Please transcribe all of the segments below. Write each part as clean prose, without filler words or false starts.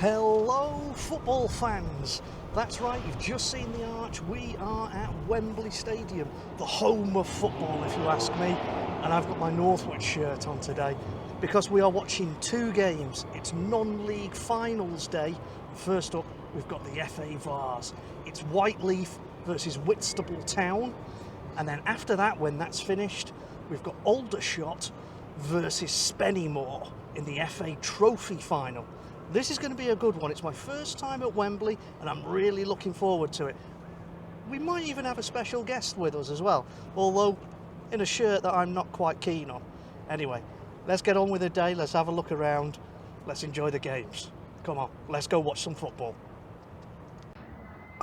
Hello football fans, that's right, you've just seen the arch. We are at Wembley Stadium, the home of football if you ask me, and I've got my Northwood shirt on today because we are watching two games. It's non-league finals day. First up we've got the FA Vase. It's Whyteleafe versus Whitstable Town, and then after that, when that's finished, we've got Aldershot versus Spennymoor in the FA Trophy final. This is going to be a good one. It's my first time at Wembley and I'm really looking forward to it. We might even have a special guest with us as well, although in a shirt that I'm not quite keen on. Anyway, let's get on with the day, let's have a look around, let's enjoy the games. Come on, let's go watch some football.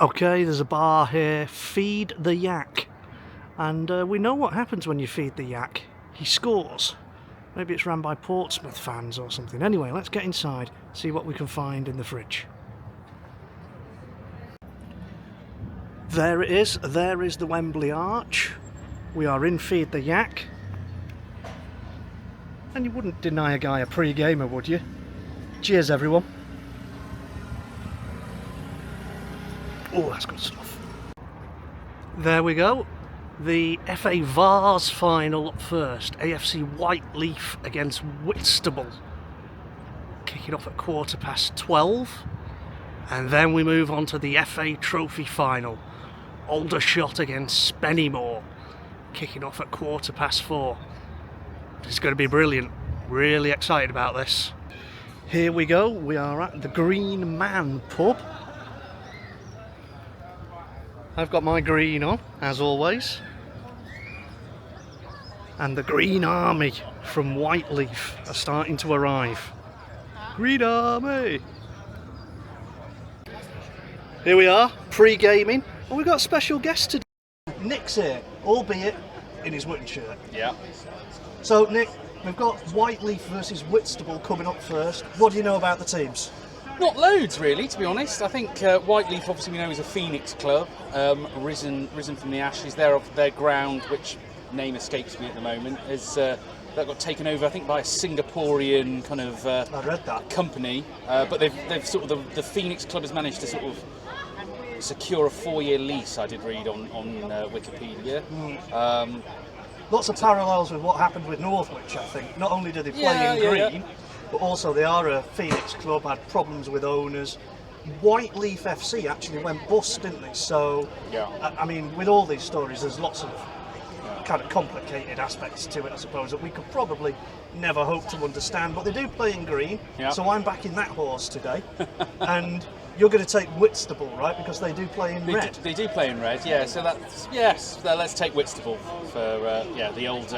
Okay, there's a bar here, Feed the Yak. And we know what happens when you feed the yak. He scores. Maybe it's run by Portsmouth fans or something. Anyway, let's get inside, see what we can find in the fridge. There it is. There is the Wembley Arch. We are in Feed the Yak. And you wouldn't deny a guy a pre-gamer, would you? Cheers, everyone. Oh, that's good stuff. There we go. The FA Vase final up first. AFC Whyteleafe against Whitstable. Kicking off at 12:15. And then we move on to the FA Trophy final. Aldershot against Spennymoor. Kicking off at 4:15. This is going to be brilliant. Really excited about this. Here we go. We are at the Green Man pub. I've got my green on, as always. And the Green Army from Whyteleafe are starting to arrive. Green Army! Here we are, pre-gaming. And we've got a special guest today. Nick's here, albeit in his Witten shirt. Yeah. So, Nick, we've got Whyteleafe versus Whitstable coming up first. What do you know about the teams? Not loads, really, to be honest. I think Whyteleafe, obviously, we know, is a Phoenix club, risen from the ashes. Their ground, which name escapes me at the moment, is that got taken over, I think, by a Singaporean kind of I read that. company. But they've sort of the Phoenix club has managed to sort of secure a 4-year lease. I did read on Wikipedia. Lots of parallels with what happened with Northwich, I think. Not only do they play in green, but also they are a Phoenix club, had problems with owners. Whyteleafe FC actually went bust, didn't they? So, I mean, with all these stories, there's lots of kind of complicated aspects to it, I suppose, that we could probably never hope to understand. But they do play in green, so I'm backing that horse today. And you're going to take Whitstable, right? Because they do play in red. They do play in red, yeah. So that's let's take Whitstable for the old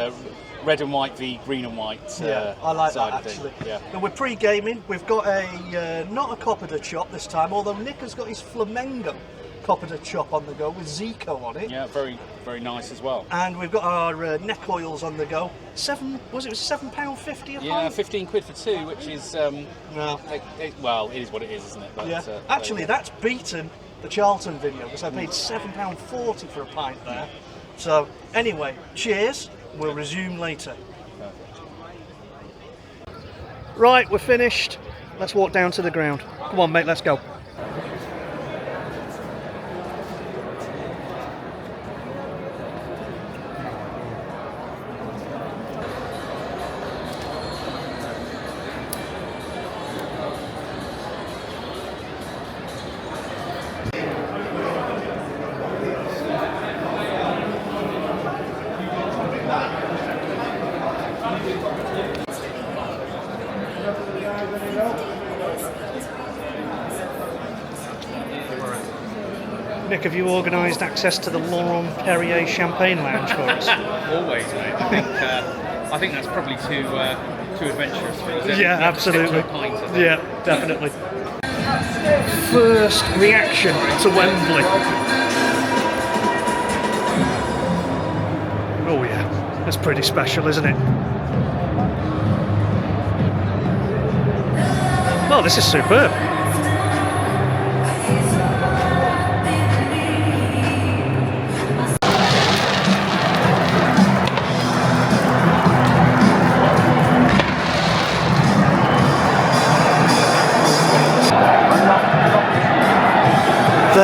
red and white v green and white. I like that actually. Yeah. Now we're pre-gaming. We've got a not a copper chop this time, although Nick has got his Flamengo copper chop on the go with Zico on it. Yeah, very very nice as well. And we've got our neck oils on the go. Was it £7.50 a Yeah, pint? 15 quid for two, which is well, it is what it is, isn't it? But, yeah. Actually, that's beaten the Charlton video because I paid £7.40 for a pint there. So anyway, cheers. We'll resume later. Right, we're finished. Let's walk down to the ground. Come on, mate, let's go. Nick, have you organised access to the Laurent Perrier Champagne Lounge for us? Always, mate. I think that's probably too adventurous for us. Yeah, absolutely. Yeah, definitely. First reaction to Wembley. Oh yeah, that's pretty special, isn't it? Oh, this is superb.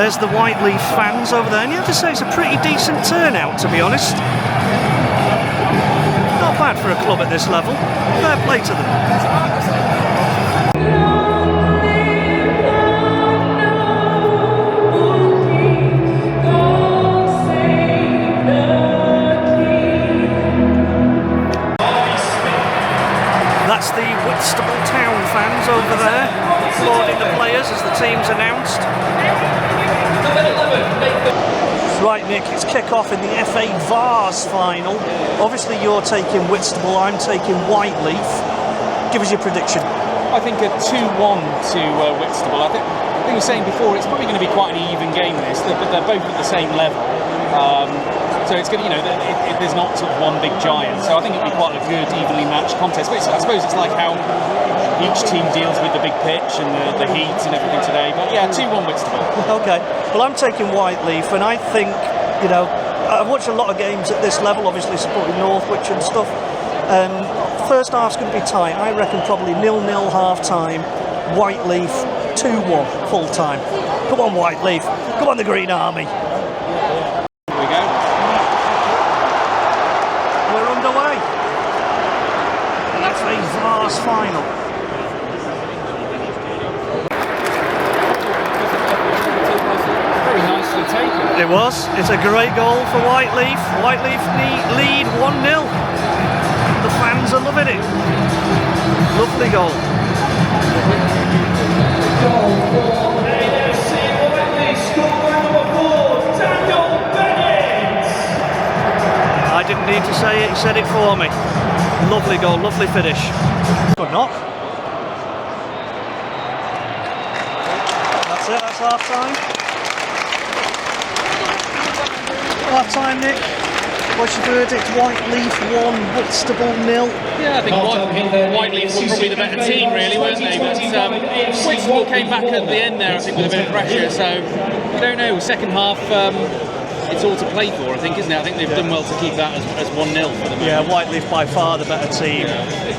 There's the Whyteleafe fans over there, and you have to say it's a pretty decent turnout, to be honest. Not bad for a club at this level. Fair play to them. That's the Whitstable town fans over there, applauding the players as the team's announced. Right, Nick, it's kick-off in the FA Vase final. Obviously you're taking Whitstable, I'm taking Whyteleafe. Give us your prediction. I think a 2-1 to Whitstable. I think we were saying before, it's probably going to be quite an even game this, but they're both at the same level. So it's going to, there's not sort of one big giant. So I think it'll be quite a good, evenly matched contest. But I suppose it's like how each team deals with the big pitch and the heat and everything today. But yeah, 2-1 Whitstable. Okay. Well, I'm taking Whyteleafe, and I think, I've watched a lot of games at this level, obviously supporting Northwich and stuff. First half's going to be tight. I reckon probably 0-0 half-time. Whyteleafe 2-1 full-time. Come on, Whyteleafe. Come on, the Green Army. Here we go. We're underway. That's a Vase final. Very nicely taken. It was. It's a great goal for Whyteleafe. Whyteleafe lead 1-0. The fans are loving it. Lovely goal. I didn't need to say it, he said it for me. Lovely goal, lovely finish. Good knock. That's it, that's half time. Half time, Nick. What's your verdict? Whyteleafe 1, Whitstable 0. Yeah, I think Whyteleafe were probably the better team, really, weren't they? But Whitstable came back at the end there, I think, with a bit of pressure. So, I don't know, second half, it's all to play for, I think, isn't it? I think they've done well to keep that as 1-0 for the moment. Yeah, Whyteleafe by far the better team.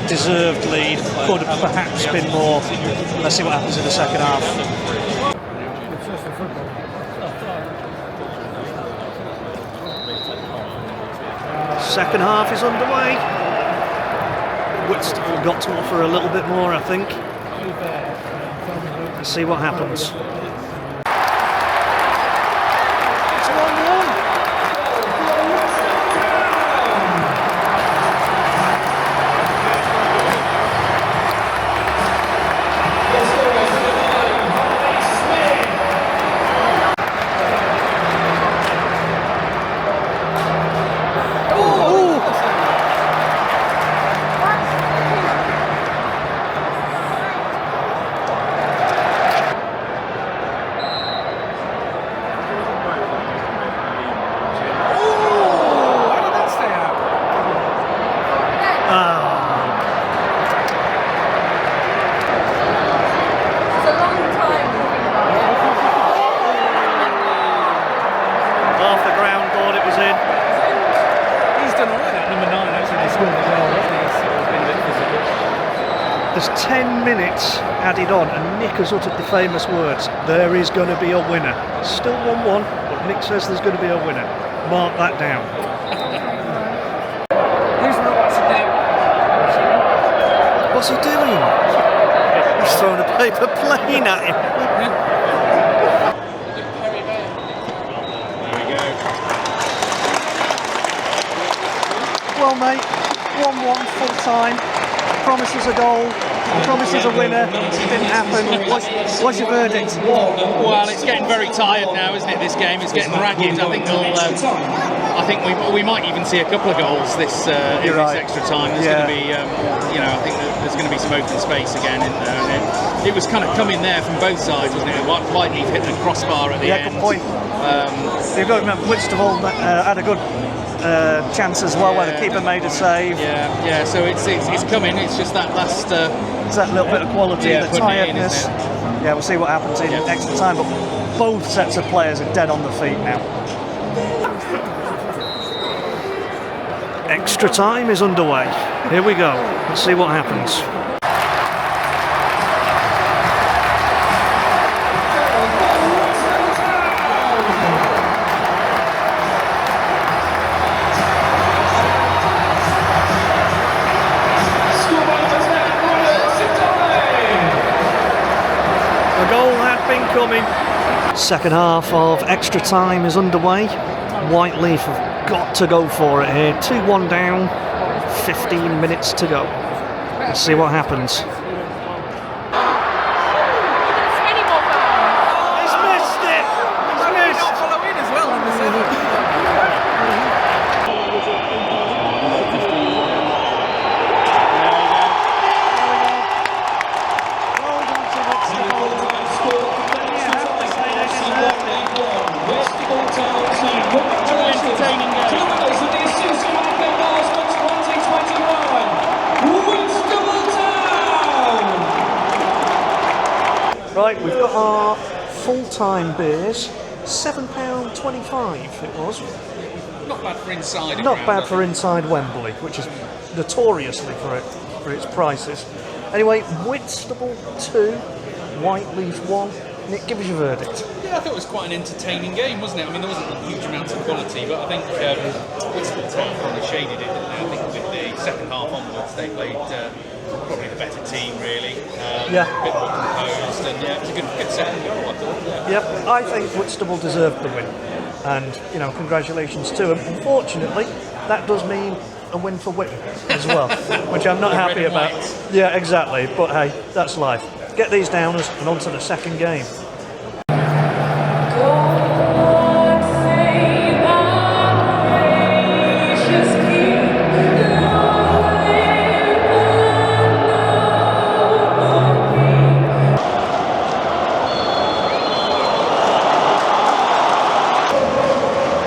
Deserved lead. Could have perhaps been more. Let's see what happens in the second half. Second half is underway. Whitstable got to offer a little bit more, I think. Let's see what happens. It's 1-1. There's 10 minutes added on, and Nick has uttered the famous words, there is going to be a winner. Still 1-1, but Nick says there's going to be a winner. Mark that down. What's he doing? He's throwing a paper plane at him. Well, mate, 1-1 full time. Promises a goal, promises a winner. Didn't happen. What's your verdict? Well, it's getting very tired now, isn't it? This game, it's getting ragged. I think we might even see a couple of goals this in this extra time. There's going to be, I think that there's going to be some open space again in there. And it was kind of coming there from both sides, wasn't it? Whyteleafe hit the crossbar at the end. Good point. You've got to remember, Whitstable had a good chance as well, where the keeper made a save. Yeah. So it's coming. It's just that last. It's that little bit of quality, the tiredness. We'll see what happens in extra time. But both sets of players are dead on the feet now. Extra time is underway. Here we go. Let's see what happens. coming. Second half of extra time is underway. Whyteleafe have got to go for it here. 2-1 down, 15 minutes to go. Let's see what happens. He's missed it. He's missed. Follow in as well in the centre. Right, we've got our full-time beers. £7.25 it was. Not bad for inside. Not bad for inside Wembley, which is notoriously for its prices. Anyway, Whitstable 2, Whyteleafe 1. Nick, give us your verdict. Yeah, I thought it was quite an entertaining game, wasn't it? I mean, there wasn't a huge amount of quality, but I think Whitstable Town probably shaded it. And I think with the second half onwards, they played probably the better team, really. Yeah. A bit more composed, and yeah, it was a good second goal, I thought. Yeah. Yep, I think Whitstable deserved the win. And, you know, congratulations to them. Unfortunately, that does mean a win for Whitton as well, which I'm not The happy red and about. white. Yeah, exactly. But hey, that's life. Get these downers and on to the second game.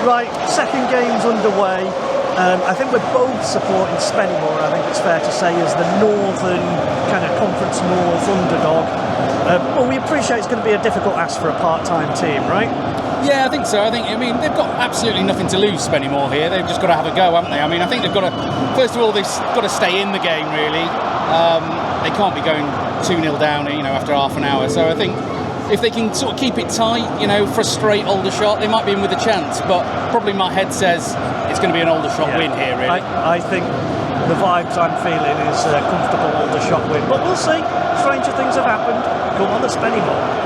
Right, second game's underway. I think we're both supporting Spennymoor, I think it's fair to say, as the northern, kind of Conference North underdog. But we appreciate it's going to be a difficult ask for a part-time team, right? Yeah, I think so. I mean, they've got absolutely nothing to lose, Spennymoor here. They've just got to have a go, haven't they? I mean, I think they've got to, first of all, they've got to stay in the game, really. They can't be going 2-0 down, you know, after half an hour. So I think if they can sort of keep it tight, you know, frustrate Aldershot, they might be in with a chance. But probably my head says it's going to be an Aldershot win here, really. I think the vibes I'm feeling is a comfortable Aldershot win. But we'll see. Stranger things have happened. Go on the Spennymoor.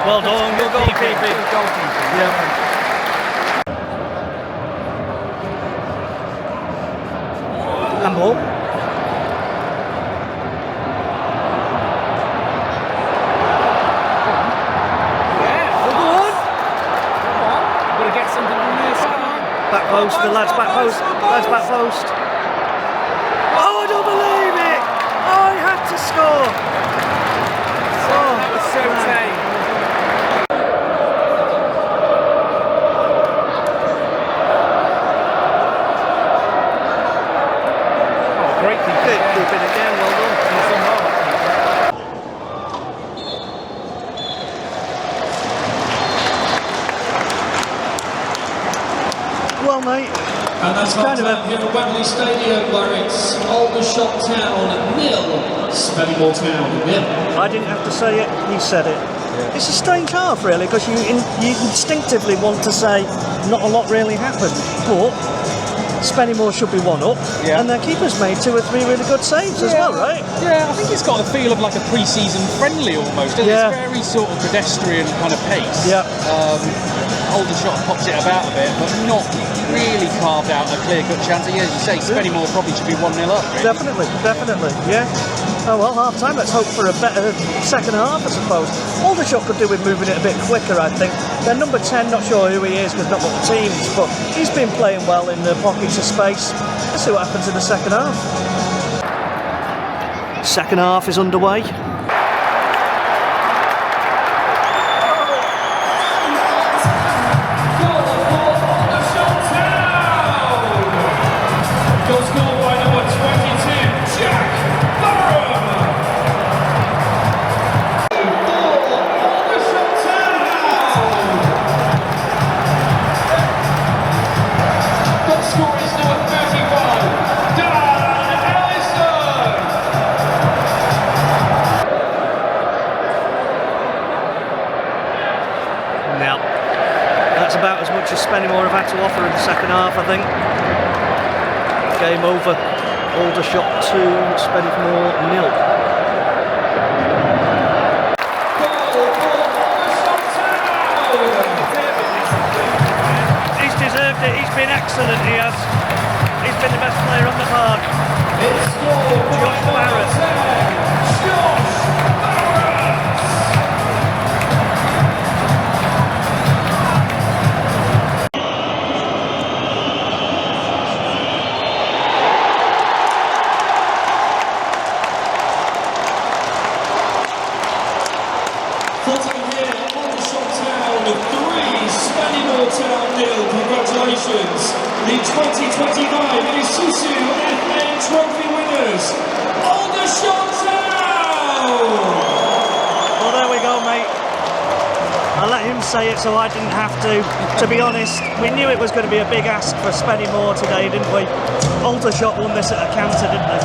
Well done, good goalkeeping. Yeah. Handball. Gotta get something from this. Back post, the lad's back post. Lad's back post. Oh, I don't believe it! I had to score. Oh, That was so tame. Great keeping again, well done. Well, mate, And that's kind of half-time here at Wembley Stadium, where it's Aldershot Town 0, Spennymoor Town 0. I didn't have to say it, you said it. It's a strange half, really, because you instinctively want to say not a lot really happened, but Spennymoor should be one up, and their keeper's made 2 or 3 really good saves as well, right? Yeah, I think it's got a feel of like a pre-season friendly almost. Doesn't it? Yeah. It's very sort of pedestrian kind of pace. Yeah. Aldershot pops it about a bit, but not really carved out a clear-cut chance. Yeah, as you say, Spennymoor probably should be 1-0 up. Really. Definitely, yeah. Oh well, half time. Let's hope for a better second half, I suppose. Aldershot could do with moving it a bit quicker, I think. Their number 10, not sure who he is because not got the teams, but he's been playing well in the pockets of space. Let's see what happens in the second half. Second half is underway. Goal scored by number 22, Jack Barham. Aldershot Town. Goal scorer is number 35, Dan Ellison. Now, that's about as much as Spennymoor have had to offer in the second half, I think. Game over. Aldershot 2, Spennymoor 0. He's deserved it. He's been excellent. He has. He's been the best player on the park. Josh Barrett. Spennymoor Town 0. Congratulations. The 2025 Isuzu FA Trophy winners, Aldershot Town! Well, there we go, mate. I let him say it so I didn't have to. To be honest, we knew it was going to be a big ask for Spennymoor today, didn't we? Aldershot won this at a canter, didn't they?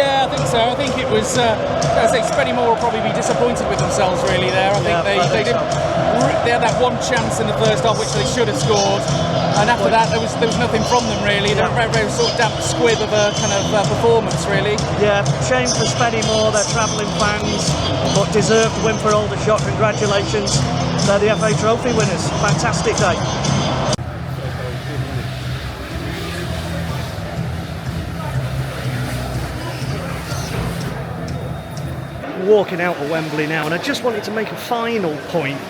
Yeah, I think so. I think it was. I say Spennymoor will probably be disappointed with themselves really there. I think they didn't. They had that one chance in the first half which they should have scored, and after that there was nothing from them really. They were very sort of damp squib of a kind of performance really. Yeah, shame for Spennymoor, they're travelling fans, but deserved win for Aldershot. Congratulations, they're the FA Trophy winners. Fantastic day. Walking out of Wembley now, and I just wanted to make a final point.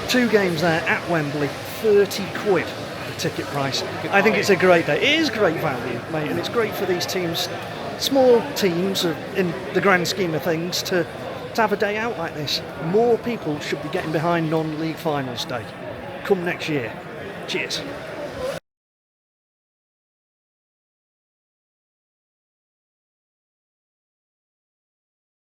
2 games there at Wembley, 30 quid the ticket price. I think it's a great day. It is great value, mate, and it's great for these teams, small teams in the grand scheme of things, to have a day out like this. More people should be getting behind non-league finals day. Come next year. Cheers.